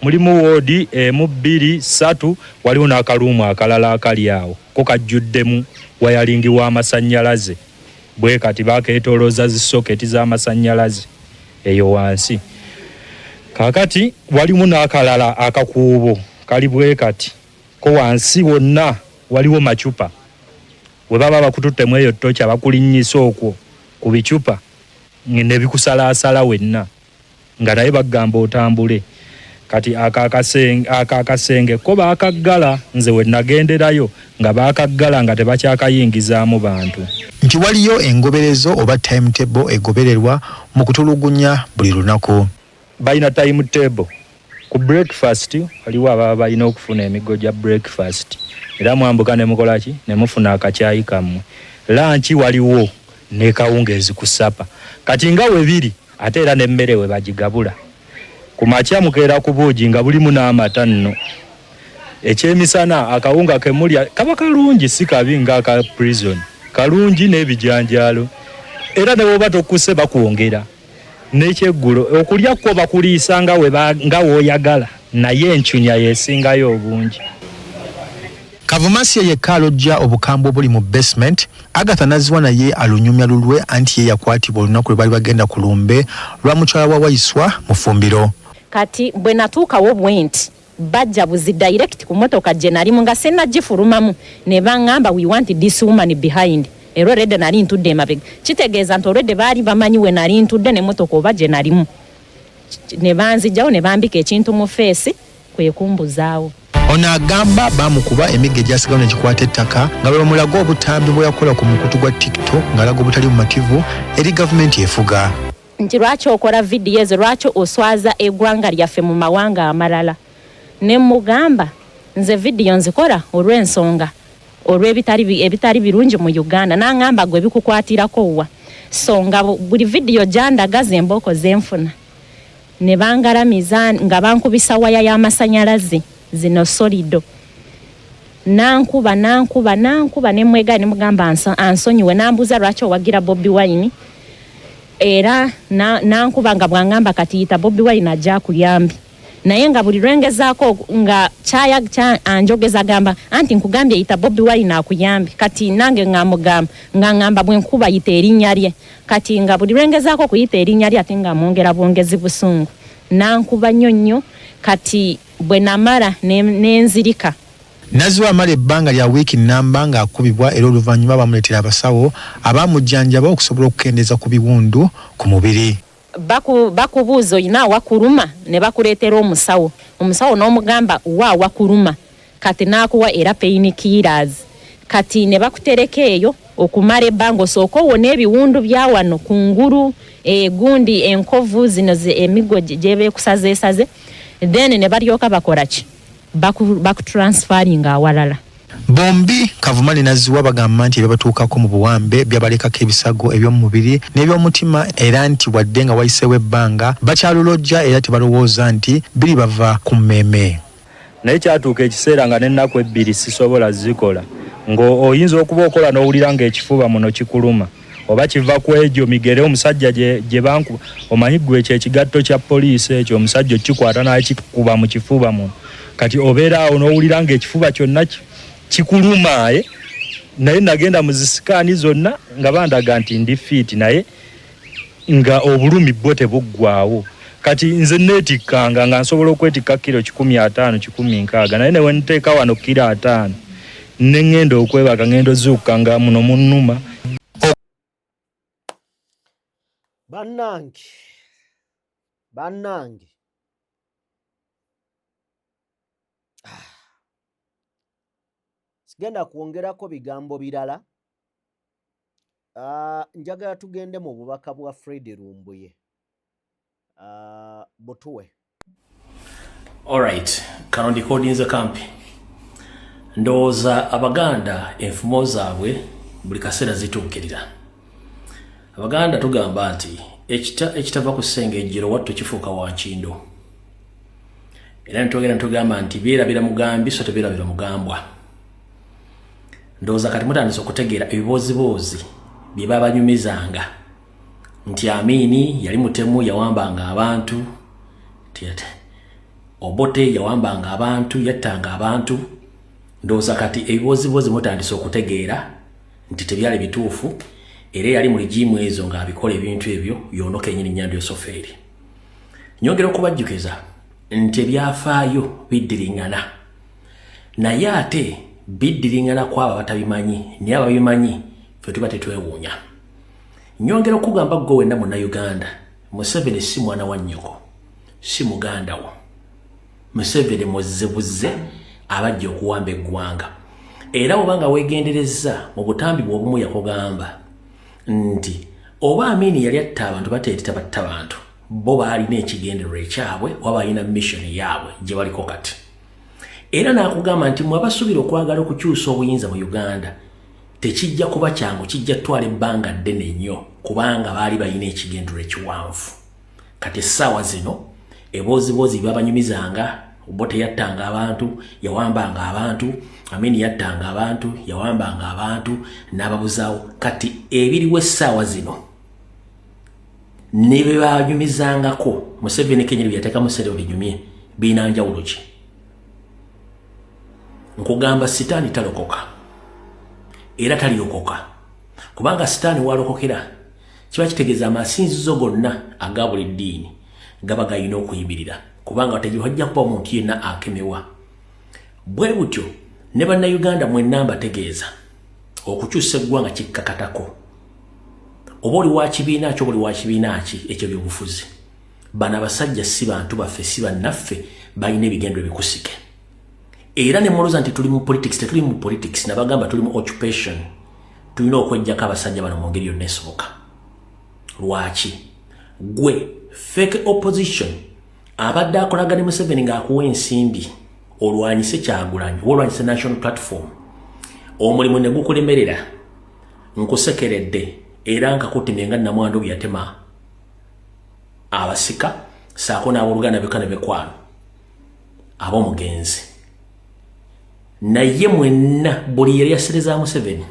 I: mulimu woodi 1 2 3 waliwo n'akaluumu akalala akali awo ko kajjuddemu wayalingi w'amasannyalaze bwe kati bakeetoolooza zisoketi z'amasannyalaze eyo wansi. Kakati walimu n'akalala akakuubo kali bwe kati ko wansi wonna waliwo macupa we baba bakututtemu eyo tocha bakulinnyisa okwo ku bicupa ne bikusalaasala wenna nga naye bagamba otambule. Kati akakasenge ko baakaggala nze we nagenderayo nga baakaggala nga tebakyakayingizaamu bantu.
H: Nti waliyo engoberezo oba timetable egobererwa mu kutulugunya buli lunaku.
I: Balina timetable ku breakfast waliwo ababa balina okufuna emigo gya breakfast era mwambuka ne mukola ki ne mufuna akacyayi kammwe. Lunch waliwo ne kawungeezi ku sapa kati nga we biri ate era n'emmere we bagigabula ku makya mukeera ku buugi nga bulimu n'amata nno. Ekyemisana akawunga ke mulya kaba kalungi si kabi nga aka prison kalungi n'ebijanjaalo era ne bwoba tokkuse bakwongera n'ekyeggulo okulya kwo bakuliisa nga wooyagala naye encunya yeesingayo obungi.
H: Kavuma si yekka alojja obukambwe obuli mu basement. Agatha naziwa naye alunyumya lulwe anti ye yakwatibwa olunaku lwe bali bagenda ku lumbe lwa mukyala wa Waiswa mu Fumbiro.
J: Kati bwe natuukawo bwenti bajja buzi direct ku motoka gye nalimu nga sennagifulumamu ne baŋŋamba we want this woman behind. Ero redde nali ntudde emabega kitegeeza nti olwedde baali bamanyi we nali ntudde ne motoka oba gye nalimu ne banzijjawo ne bambika ekintu mu feesi kwe kumbuzaawo.
H: Ono agamba bamukuba emigga egyasigawo ne gikwata ettaka nga bwe bamulaga obutambi bwe yakola ku mukutu gwa TikTok ng'alaga obutali bumativu eri gavumenti efuga.
J: Nti lwaki okola vidiyo ezo lwaki oswaza eggwanga lyaffe mu mawanga amalala. Ne mugamba nze vidiyo nzikola olw'ensonga ebitali birungi mu Uganda n'angamba gwe bikukwatirako wa so nga buli vidiyo gyandagaza embooko zenfuna ne bangalamiza nga bankubisa waya y'amasannyalaze zino solido nankuba ne mwega ne mugamba ansonyiwe nambuza lwaki owagira Bobi Wine era nankuba nga bwangamba kati yita Bobi Wine ajja kuyambi naye nga buli lwengezaako nga kyaya anjogeza gamba anti nkugambye yita Bobi Wine akuyambi kati nange ngamba bwenkuba yita erinnya lye kati nga buli lwengezaako kuyita erinnya lye ate nga mwongera bwongezi busungu nankuba nnyo kati bwe namala nenzirika.
H: Naziwa amala ebbanga lya wiiki nnamba ng'akubibwa era oluvannyuma bamuleetera abasawo abaamujjanjaba okusobola okukendeeza ku biwundu ku mubiri.
J: Bakubuuza oyina awakuluma ne bakuleetera omusawo n'omugamba wa awakuluma kati n'akuwa era pain killers kati ne bakutereka eyo okumala ebbanga osooka owona ebiwundu bya wano ku ngulu gundi enkovu zino emigo gye beekusazeesaze then ne balyoka bakola ki bakutransferinga awalala.
H: bombi Kavumani Naziwa bagamba nti byabatuukako mu buwambe byabalekako ebisago eby'omubiri n'eby'omutima era nti wadde nga wayiseewo ebbanga bakyalulojja era tebalowooza nti biri bava ku mmeme.
I: Naye kyatuuka ekiseera nga n'ennaku ebbiri sisobola zikola ng'oyinza okuba okola n'owulira ng'ekifuba muno kikuluma oba kiva ku egyo migere omusajja gye bankuba omanyi ggwe ekyo ekigatto kya poliisi ekyo omusajja okikwata naye kikuba mu kifuba muno kati obeera awo n'owulira ng'ekifuba kyonna kikuluma naye nagenda mu zisikaani zonna nga bandaga nti ndi fiiti naye nga obulumi bwo tebuggwaawo kati nze neetikkanga nga nsobola okwetikka kilo 15 16 naye ne wenteeka wano kilo 5 ne ngenda okwebaka ngendo zuuka nga muno munnuma.
B: Bannange sigenda kwongerako bigambo birala. Njagala tugende mu bubaka bwa Fred Lumbuye. Butuwe.
K: Alright, kano ndikodinze kampi. Ndowooza Abaganda enfumo zaabwe buli kaseera zituukirira. Abaganda tugamba nti ekitava ku ssengejjero wattu kifuuka wa Nkindo. Era ntugamba nti beerabira mugambi so tebeerabira mugambwa. Ndowooza kati mutandise okutegeera ebiboozibozi bye babanyumizanga nti Amini yali mutemu yawambanga abantu Obote yawambanga abantu yattanga abantu. Ndowooza kati ebiboozibozi mutandise okutegeera nti tebyali bituufu era yali mu ligimu ezo ng'abikola ebintu ebyo yonoka ennyini Nnyando Yosofeeri. Nyongera okubajjukiza nti ebyafaayo biddiringana naye ate biddiringana kwabo batabimanyi naye ababimanyi ffe tuba tetwewuunya. Nyongera okugamba gwe wenna Munnayuganda Museveni si mwana wa nnyoko si muganda wo. Museveni muzzebuze abajja okuwamba eggwanga era obanga weegendereza mu butambi bw'obumu yakugamba nti oba Amini yali atta abantu bateetita batta bantu bo baalina ekigendererwa ekyabwe oba balina mission yaabwe gye baliko kati. Era n'akugamba nti mwe abasuubira okwagala okukyusa obuyinza mu Uganda tekijja kuba kyangu kijja twala ebbanga ddene nnyo kubanga baali balina ekigendererwa ekiwanvu. Kati essaawa zino eboozibozi babanyumizanga Obote yattanga abantu yawambanga abantu Amini yattanga abantu yawambanga abantu n'ababuzaawo kati ebiriwo essaawa zino ne bye banyumizangako Museveni kenyeri byateeka mu ssere binyumye biina njawulo ki? Nkugamba sitaani talokoka era taliokoka kubanga sitaani walokokera kiba kitegeeza amasinzizo gonna aga buli ddiini gaba galina okuyimirira kubanga tejiwajja kuba omuntu yenna akemewa. Bwe butyo ne Bannayuganda mwenna mbategeeza okukyusa eggwanga kikkakatako. Oba oli wa kibiina ki oba oli wa kibiina ki ekyo by'obufuzi. Bano abasajja si bantu baffe si bannaffe balina ebigendo ebikusike. Era ne mulowooza nti tuli mu politics tetuli mu politics nabagamba tuli mu occupation. Tulina okweggyako abasajja bano mu ngeri yonna esoboka. Lwaki? Gwe fake opposition abadde akolaga ne Museveni ng'akuwa ensimbi olwanyise Kyagulanyi olwanyise National Platform omulimu ne gukulemerera nkusekeredde era nkakutemye nga Namwandu byatema abasika saako n'abooluganda beka ne bekwano ab'omugenzi naye mwenna buli yali yasereza Museveni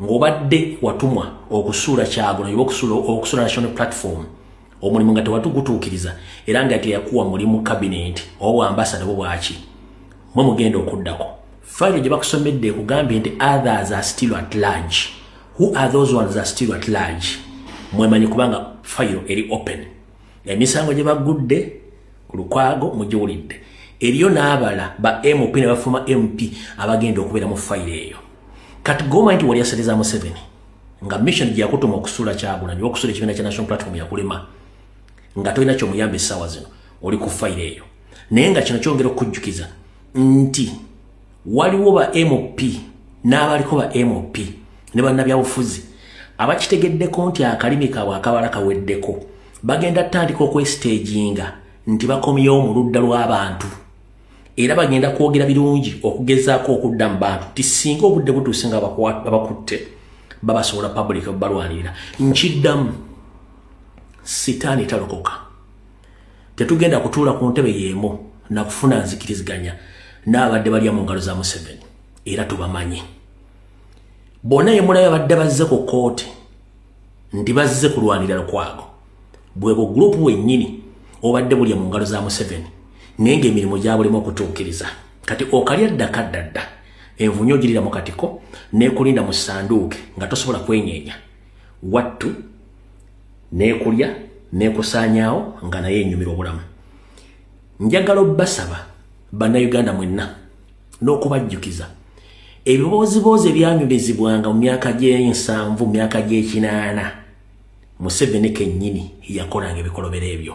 K: ng'obadde watumwa okusuula Kyagulanyi oba okusuula National Platform omulimu nga tewatugutuukiriza era nga teyakuwa mulimu cabinet oba ambassador bo bwaki mwe mugenda okuddako file gye bakusomedde ekugambye nti others are still at large. Who are those ones that are still at large? Mwemanyi kubanga file eri open emisango gye bagudde ku Lukwago mugiwulidde eriyo n'abala ba MP ne bafuma MP abagenda okubeera mu file eyo. Kati goma nti wali yasereza Museveni nga mission gye yakutuma okusuula Kyagulanyi okusuula ekibiina kya National Platform yakulema nga tolina kyomuyamba essaawa zino oli ku file eyo naye nga kino kyongera okujjukiza nti waliwo ba MP n'abaliko ba MP ne bannabyabufuzi abakitegeddeko nti akalimi kaabwe akabala kaweddeko bagenda tandika okwestaginga nti bakomyewo mu ludda lw'abantu era bagenda kwogera birungi okugezaako okudda mu bantu ti singa obudde butuuse nga abakutte babasobola public balwanirira. Nkiddamu sitaani talokoka. Tetugenda kutuula ku ntebe y'emu na kufuna nzikiriziganya n'abadde balya mu ngalo za Museveni era tubamanyi. Bonna ye mulaba badde bazze ku kooti ndi bazze kulwanirira Lukwago. Bwego group wennyini obadde bulya mu ngalo za Museveni nenge emirimu gyabulemu okutuukiriza. Kati okalya ddakadda envunyo ogirira mu katiko n'ekulinda mu ssanduuke nga tosobola kwenyeenya wattu n'ekulya n'ekusaanyaawo nga naye enyumira obulamu. Njagala obbasaba bannayuganda mwenna n'okubajjukiza ebiboozibozi ebyanyumizibwanga mu myaka gy'ensanvu mu myaka gy'ekinaana Museveni kennyini yakolanga ebikolobero ebyo.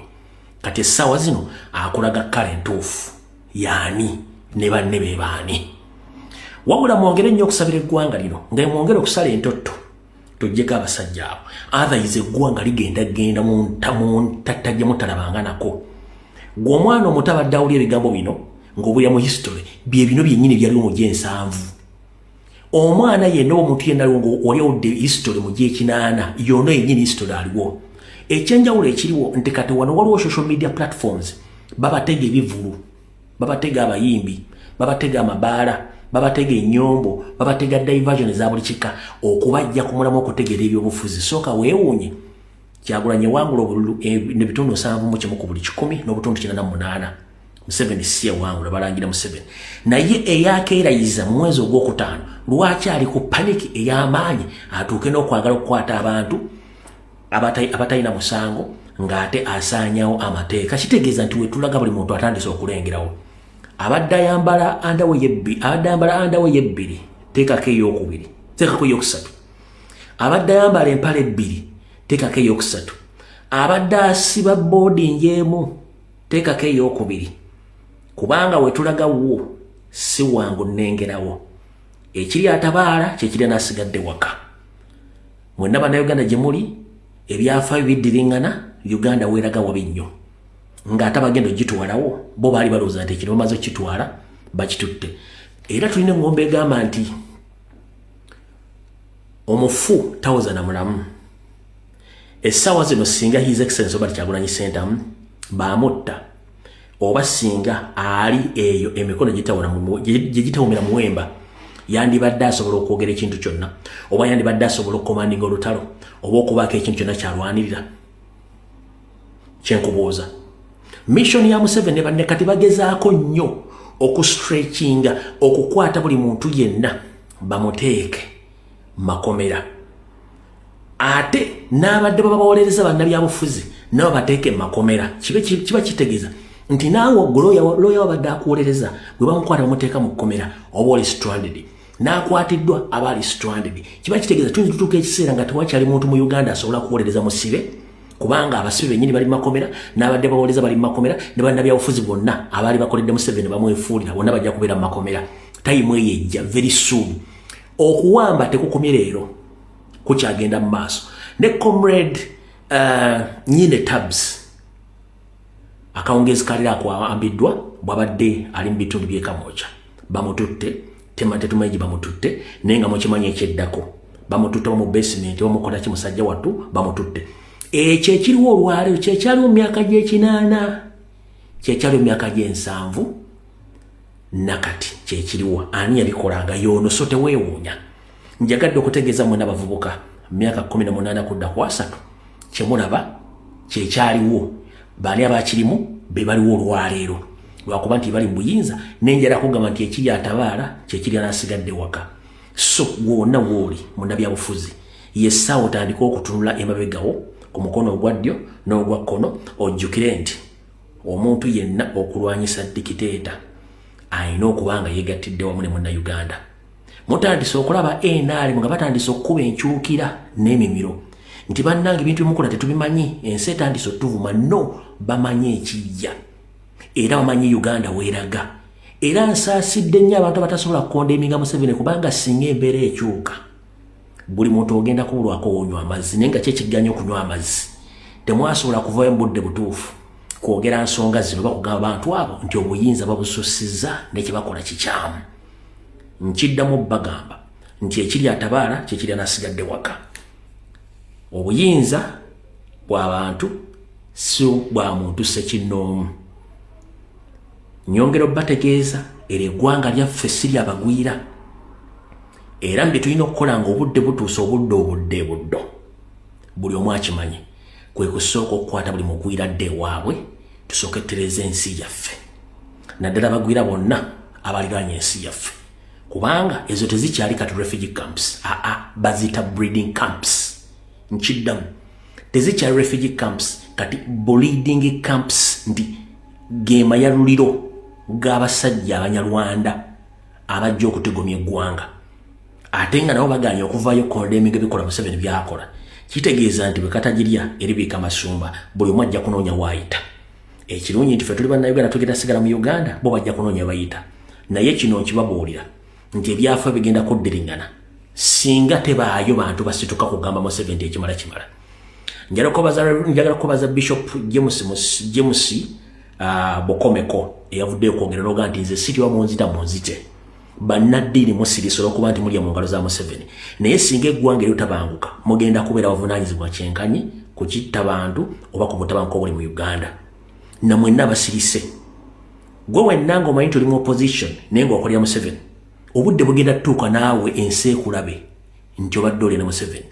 K: Kati essaawa zino akulaga kkala entuufu yaani ne banne be baani. Wabula mwongere nnyo okusabira eggwanga lino nga mwongere okusala entotto tuggyeko abasajja abo otherwise eggwanga ligenda mu ntatta mutalabanga nako. Gwe omwana omuto abadde awulya ebigambo bino ng'obulya mu history bye bino byennyini byaliwo mu gy'ensanvu. Omwana yenna omuntu yenna oli awudde history mu gy'ekinaana yonna yennyini history aliwo. Ekyenjawulo ekiriwo nti kati wano waliwo social media platforms babatega ebivulu, babatega abayimbi, babatega amabaala, babatega ennyombo, babatega diversion eza buli kika okubajja ku mulamu okutegeera ebyobufuzi. Sooka weewuunye Kyagulanyi wangula obululu n'ebitundu 7 ku buli 10 n'obutundu 48. Museveni si yawangula balangira Museveni. Naye eyakeerayiza mu mwezi ogwokutaano lwaki ali ku paniki ey'amaanyi atuuke n'okwagala okukwata abantu abatalina musango ng'ate asaanyawo amateeka. Kitegeeza nti wetulaga buli muntu atandise okulengerawo. Abadde ayambala andawe yebbiri teekako ey'okubiri, teekako ey'okusatu. Abadde ayambala empale ebbiri teekako ey'okusatu. Abadde asiba boarding emu teekako ey'okubiri. Kubanga wetulaga wo si wangu nnengerawo. Ekiri atabaala kyekiri n'asigadde waka. Mwenna bannayuganda gye muli ebyafaayo biddiringana Uganda weeraga wabi nnyo. Ng'ate abagenda ogitwalawo bo baali balowooza nti ekino bamaze okitwala bakitutte. Era tulina engombe egamba nti omufu tawoza na mulamu. Essaawa zino singa His Excellency Robert Kyagulanyi Ssentamu baamutta oba singa ali eyo emikono gitawumira muwemba yandibadde asobola okwogera ekintu kyonna oba yandibadde asobola okukomandinga olutalo oba okubaako ekintu kyonna kyalwanirira. Kyenkubuuza mission ya Museveni ne banne kati bagezaako nnyo okustretchinga okukwata buli muntu yenna bamuteeke makomera ate n'abadde babawolereza bannabyabufuzi nabo bateeke makomera. Kiba kitegeeza nti naawe loya wabadde akuwolereza bwe bamukwata bamuteeka mu kkomera oba oli stranded n'akwatiddwa aba ali stranded. Kiba kitegeeza tuyinza tutuuka ekiseera nga tewakyali muntu mu Uganda asobola kuwolereza musibe kubanga abasibe bennyini bali makomera n'abadde bawolereza bali makomera ne bannabyabufuzi bonna abaali bakoledde Museveni bamwefuulira bonna bajja kubeera mu makomera. Tayimu eyo ejja very soon. Okuwamba tekukomye leero kukyagenda mu maaso. Ne comrade Nyine Tabs akawungezi kalira akwambiddwa bwabadde ali mu bitundu by'e Kamwokya bamututte tetumanyi bamututte naye nga mukimanyi ekyeddako bamututte mu basement bamukola ki musajja wattu bamututte. Ekyo ekiriwo olwaleero kyekyaliwo mu myaka gy'ekinaana kyekyaliwo mu myaka gy'ensanvu nakati kyekiriwo ani yabikolanga yono so teweewuunya. Njagadde okutegeeza mwena bavubuka myaka 18 kudda ku 3 kyemulaba kyekyaliwo baani abakirimu be baliwo olwaleero lwakuba nti bali mu buyinza nenjala kugamba nti ekiri atabaala kyekiri anasigadde waka. So gwonna wooli munnabyabufuzi yessaawa otandika okutunula emabegawo ku mukono ogwa ddyo n'ogwa kkono ojjukire nti omuntu yenna okulwanyisa dikiteeta alina okuba nga yeegattidde wamu ne munnayuganda. Mutandise okulaba NRM nga batandise okukuba enkyukira n'emimiro nti bannange ebintu bimukola tetubimanyi ensi etandise otuvuma. No, bamanyi ekijja era bamanyi Uganda weeraga era nsaasidde nnyo abantu abatasobola kukondeminga Museveni kubanga singa embeera ekyuka buli muntu ogenda kubulwako onywa amazzi naye nga kyekigganya okunywa amazzi temwasobola kuvayo mu budde butuufu kwogera nsonga zino bakugamba abantu abo nti obuyinza babususiza n'ekibakola kikyamu. Nkiddamu bagamba nti ekiri atabaala kyekiri anasigadde waka. Obuyinza bw'abantu si bwa muntu ssekinnoomu. Nyongera bategeeza era eggwanga lyaffe si lyabagwira. Era mbe tulina okukola ng'obudde butuuse obudde buddo. Buli omu akimanyi. Kwe kusooka okukwata buli mugwira dde waabwe tusooke tereza ensi yaffe. Naddala abagwira bonna abaliraanye ensi yaffe. Kubanga ezo tezikyali kati refugee camps. Bazita breeding camps. Nkiddamu. Tezikyali refugee camps kati breeding camps ndi gema ya luliro g'abasajja abanyarwanda abajja okutegomya eggwanga. Ate nga nabo baganya okuvaayo condemning ebikola Museveni byakola. Kitegeeza nti bwe katajirya eribika masumba buli omu ajja kunoonya waayita. Ekirungi nti ffe tuli bannayuganda tugenda sigala mu Uganda bo bajja kunoonya bayita. Naye kino nkibabuulira nti ebyafa bigenda kuddiringana singa tebaayo bantu basituka kugamba Museveni nti ekimala kimala. Njagala kubaza Bishop James Bokomeko eyavudde okwogera noga nti nze siri wa munzita munzite. Bannaddiini musirisolo okuba nti mulya mu ngalo za Museveni. Naye singa eggwanga eryotabanguka mugenda kubeera bavunaanyizibwa kyenkanyi ku kitta bantu oba ku butabanguko obuli mu Uganda. Na mwenna basirise. Gwe wenna ng'omanyi tuli mu opposition naye ng'okolera Museveni. Obudde bugenda tutuuka naawe ensi ekulabe nti obadde oli ne Museveni.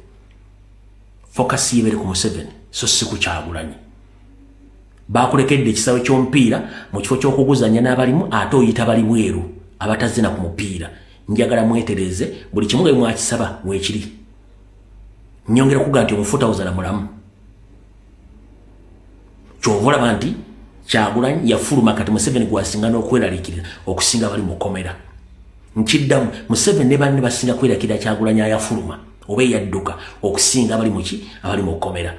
K: Focus yebere ku Museveni so si ku Kyagulanyi. Bakulekedde ekisaawe ky'omupiira mu kifo ky'okuguzanya n'abalimu ate oyita bali bweru abatazina ku mupiira. Njagala mwetereze buli kimu nga mwakisaba weekiri. Nyongera kuga nti omufuta ozala mulamu. Kyova olaba nti Kyagulanyi yafuluma kati Museveni gwasinga n'okweraliikirira okusinga bali mu kkomera. Nkiddamu Museveni ne banne basinga kweraliikirira Kyagulanyi ayafuluma oba eyadduka okusinga abali muki abali mu kkomera.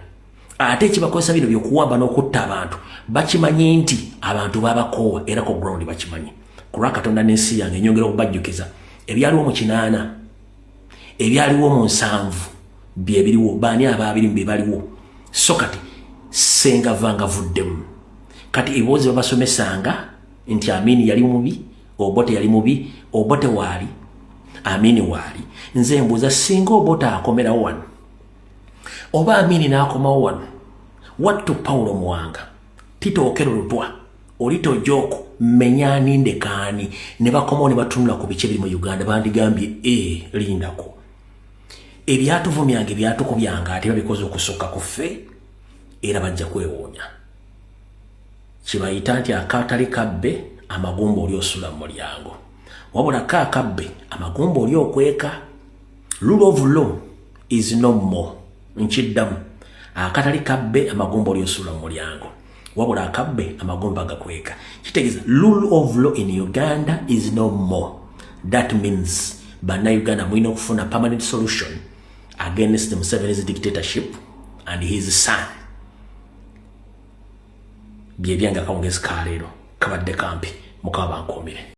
K: Ate ekibakozesa bino by'okuwamba n'okutta abantu bakimanyi nti abantu babakoowa era ku ground bakimanyi. Kulwa Katonda n'ensi yange nyongera okubajjukiza ebyaliwo mu 8 ebyaliwo mu 7 bye biriwo baani abaabiri mbe baliwo. So kati senga vanga vuddemu kati ebibuuzo babasomesanga nti Amini yali mubi Obote yali mubi Obote waali Amini waali. Nze mbuuza singa Obote akomerawo wano oba Amini n'akomawo wano wattu Paulo Mwanga Tito Okello Lutwa Olito Joko menyani ndekaani ne bakomawo ne batunula ku bice biri mu Uganda bandigambye lindako ebyatuvumyange byatukubyanga ate babikoze okusukka ku ffe era bajja kwewoonya. Kibayita nti akatali kabbe amagumba oli osula mu mulyango wabula kabbe amagumba oli okweka. Rule of law is no more. Nkiddamu akatali kabbe amagumba oli osula mu mulyango wabula akabbe amagumba gakweka. Kitegeeza rule of law in Uganda is no more. That means Bannayuganda mulina okufuna permanent solution against the Museveni's dictatorship and his son. Byebyanga kawungezi kaleero kabadde kampi mukaba bankomire.